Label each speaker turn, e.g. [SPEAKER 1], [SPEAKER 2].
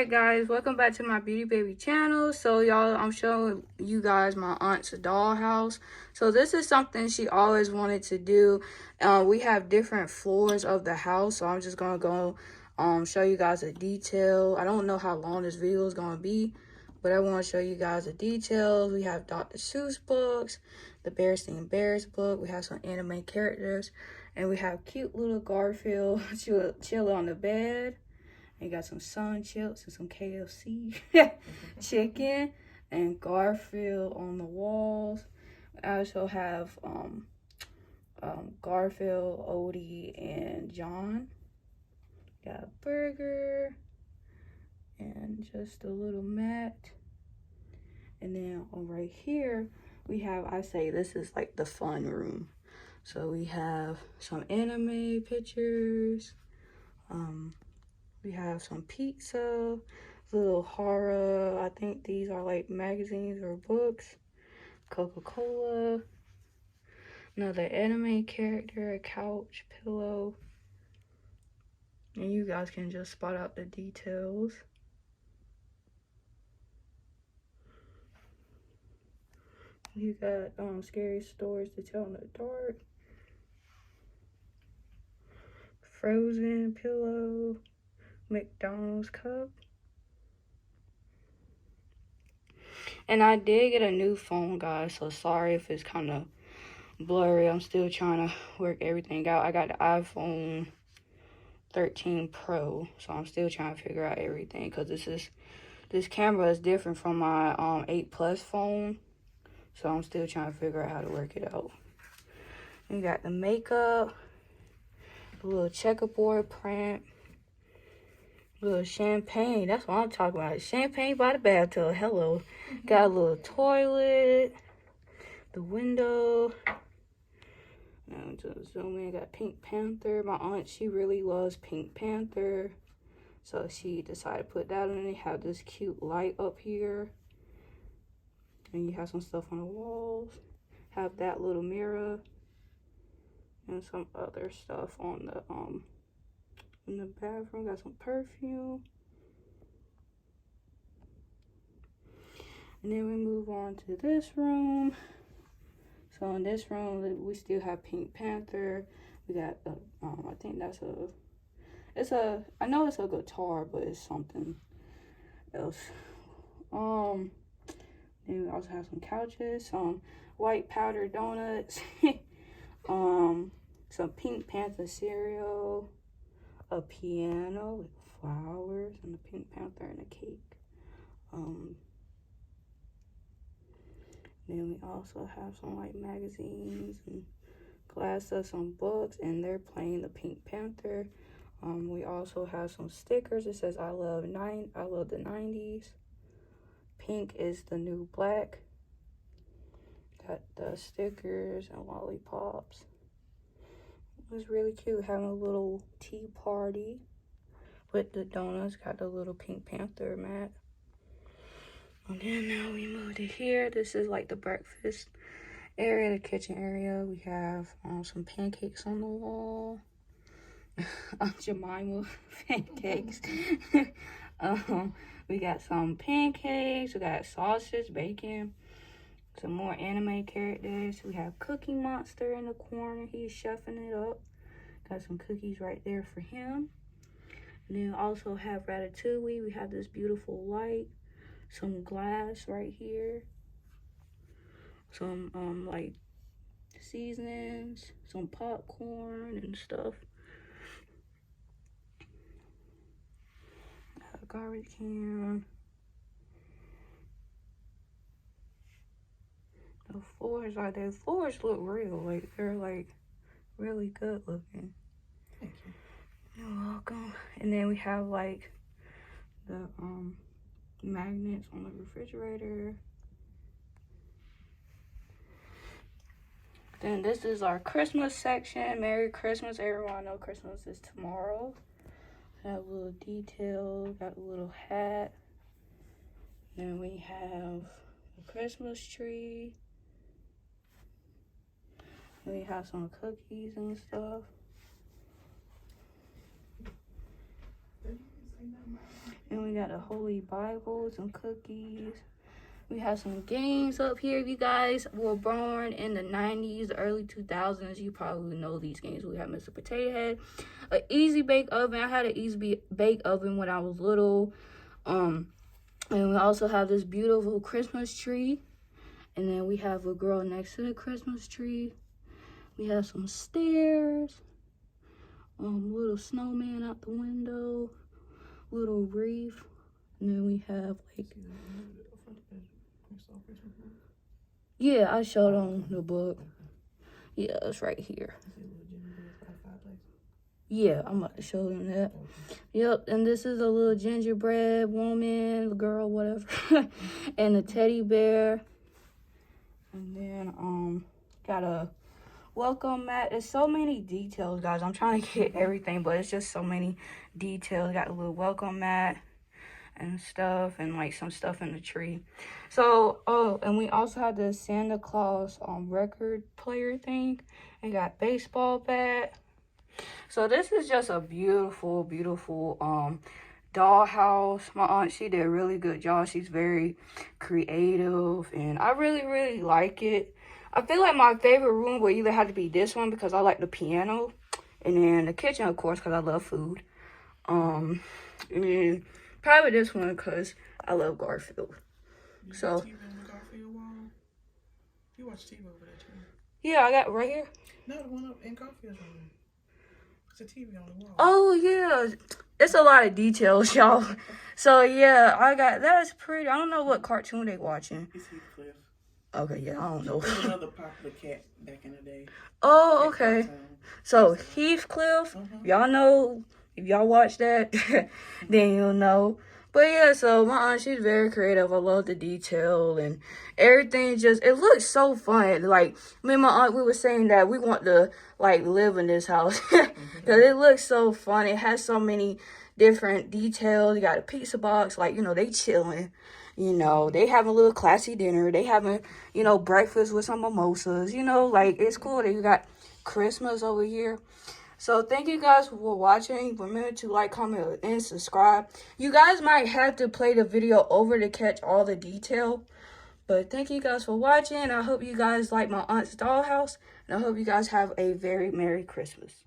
[SPEAKER 1] Alright guys, welcome back to my Beauty Baby channel. So y'all, I'm showing you guys my aunt's dollhouse. So this is something she always wanted to do. We have different floors of the house, so I'm just gonna go show you guys a detail. I don't know how long this video is gonna be, but I want to show you guys the details. We have Dr. Seuss books, the Bears Sing Bears book. We have some anime characters, and we have cute little Garfield chilling on the bed. And got some sun chips and some KFC chicken and Garfield on the walls. I also have Garfield, Odie, and John. Got a burger and just a little mat. And then right here we have, I say this is like the fun room. So we have some anime pictures. We have some pizza, little horror. I think these are like magazines or books. Coca-Cola. Another anime character, a couch, pillow. And you guys can just spot out the details. You got scary stories to tell in the dark. Frozen pillow. McDonald's cup. And I did get a new phone, guys, so sorry if it's kind of blurry. I'm still trying to work everything out. I got the iPhone 13 Pro, so I'm still trying to figure out everything, because this camera is different from my 8 Plus phone, so I'm still trying to figure out how to work it out. You got the makeup, the little checkerboard print. Little champagne, that's what I'm talking about. Champagne by the bathtub. Hello. Got a little toilet. The window. Now just zoom in. Got Pink Panther. My aunt, she really loves Pink Panther, so she decided to put that on. They have this cute light up here, and you have some stuff on the walls. Have that little mirror and some other stuff on the in the bathroom. Got some perfume. And then we move on to this room. So in this room, we still have Pink Panther. We got, I think that's I know it's a guitar, but it's something else. Then we also have some couches, some white powder donuts, some Pink Panther cereal, a piano with flowers, and a Pink Panther and a cake. Then we also have some like magazines and glasses, some books, and they're playing the Pink Panther. We also have some stickers. It says I love the 90s. Pink is the new black. Got the stickers and lollipops. It was really cute having a little tea party with the donuts. Got the little Pink Panther mat. And then now we move to here. This is like the breakfast area, the kitchen area. We have some pancakes on the wall. Jemima pancakes. We got some pancakes. We got sausage, bacon. Some more anime characters. We have Cookie Monster in the corner. He's chefing it up. Got some cookies right there for him. And then also have Ratatouille. We have this beautiful light. Some glass right here. Some like seasonings. Some popcorn and stuff. Got a garbage can. The floors are there. Floors look real. Like they're like really good looking.
[SPEAKER 2] Thank you.
[SPEAKER 1] You're welcome. And then we have like the magnets on the refrigerator. Then this is our Christmas section. Merry Christmas, everyone. I know Christmas is tomorrow. Got a little detail. Got a little hat. Then we have a Christmas tree. We have some cookies and stuff. And we got a Holy Bible, some cookies. We have some games up here. If you guys were born in the 90s, the early 2000s, you probably know these games. We have Mr. Potato Head, an Easy Bake Oven. I had an Easy Bake Oven when I was little. And we also have this beautiful Christmas tree. And then we have a girl next to the Christmas tree. We have some stairs. Little snowman out the window. Little wreath. And then we have like... Yeah, I showed on the book. Yeah, it's right here. Yeah, I'm about to show them that. Yep, and this is a little gingerbread woman, girl, whatever. And a teddy bear. And then, got a welcome mat. There's so many details, guys. I'm trying to get everything, but it's just so many details. Got a little welcome mat and stuff, and like some stuff in the tree. So, oh, and we also had the Santa Claus record player thing, and got baseball bat. So this is just a beautiful, beautiful dollhouse. My aunt, she did a really good job. She's very creative, and I really, really like it. I feel like my favorite room would either have to be this one because I like the piano, and then the kitchen, of course, because I love food. And then probably this one because I love Garfield.
[SPEAKER 2] You
[SPEAKER 1] So
[SPEAKER 2] TV on the Garfield wall? You watch TV over there too?
[SPEAKER 1] yeah, I got right here.
[SPEAKER 2] No, the one up in Garfield's room. It's a TV on the wall.
[SPEAKER 1] Oh yeah, it's a lot of details, y'all. So yeah, I got that's pretty. I don't know what cartoon they watching.
[SPEAKER 2] It's Heathcliff.
[SPEAKER 1] Okay, yeah, I don't know.
[SPEAKER 2] It was another popular cat back in the day.
[SPEAKER 1] Oh, okay.
[SPEAKER 2] Cartoon.
[SPEAKER 1] So Heathcliff, y'all know if y'all watch that, then you'll know. But yeah, so my aunt, she's very creative. I love the detail and everything. Just it looks so fun. Like me and my aunt, we were saying that we want to like live in this house because it looks so fun. It has so many different details. You got a pizza box, like they chilling. They having a little classy dinner. They having breakfast with some mimosas. Like it's cool that you got Christmas over here. So thank you guys for watching. Remember to like, comment, and subscribe. You guys might have to play the video over to catch all the detail. But thank you guys for watching. I hope you guys like my aunt's dollhouse. And I hope you guys have a very Merry Christmas.